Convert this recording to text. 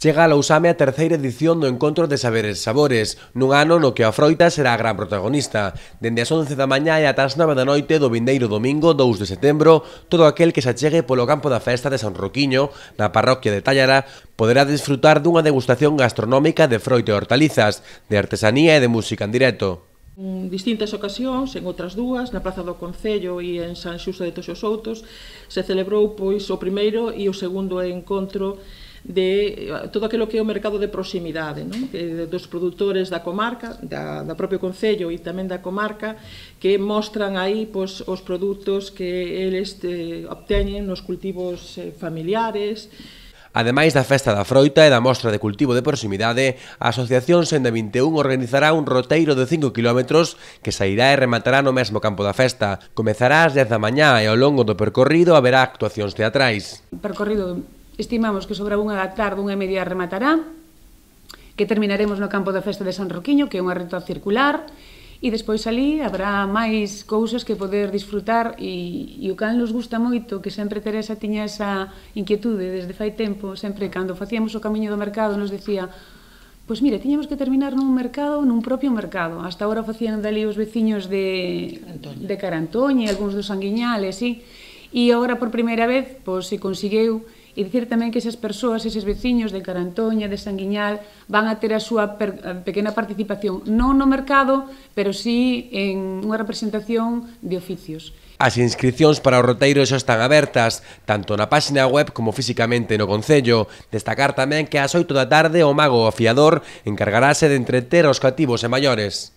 Chega a Lousame a terceira edición do Encontro de Saberes e Sabores, nun ano no que a froita será a gran protagonista. Dende as 11 da mañá e ata as 9 da noite do vindeiro domingo 2 de setembro, todo aquel que se achegue polo campo da festa de San Roquiño, na parroquia de Tallara, poderá disfrutar dunha degustación gastronómica de froita e hortalizas, de artesanía e de música en directo. En distintas ocasións, en outras dúas, na Praza do Concello e en San Xusto de Toxosoutos, se celebrou pois o primeiro e o segundo encontro de todo aquilo que é o mercado de proximidade, non? Dos produtores da comarca, da propio Concello e tamén da comarca, que mostran aí pois, os produtos que eles obteñen nos cultivos familiares. Ademais da Festa da Froita e da Mostra de Cultivo de Proximidade, a Asociación Senda 21 organizará un roteiro de 5 km que sairá e rematará no mesmo campo da festa. Comezará ás 10 da mañá e ao longo do percorrido haberá actuacións teatrais. Percorrido estimamos que sobre a 1 da tarde, 1:30 rematará, que terminaremos no campo da festa de San Roquiño, que é unha ruta circular, e despois ali habrá máis cousas que poder disfrutar e o cal nos gusta moito, que sempre Teresa tiña esa inquietude desde fai tempo, sempre cando facíamos o camiño do mercado nos decía: pois mire, tiñamos que terminar nun mercado, nun propio mercado. Hasta agora facían dali os veciños de Carantoña e algúns do Sanguiñal e así, e agora por primeira vez pois se conseguiu. E dicir tamén que esas persoas, eses veciños de Carantoña, de Sanguiñal, van a ter a súa pequena participación, non no mercado, pero sí en unha representación de oficios. As inscricións para o roteiro xa están abertas, tanto na páxina web como físicamente no Concello. Destacar tamén que ás 8 da tarde o mago afiador encargarase de entreter aos cativos e maiores.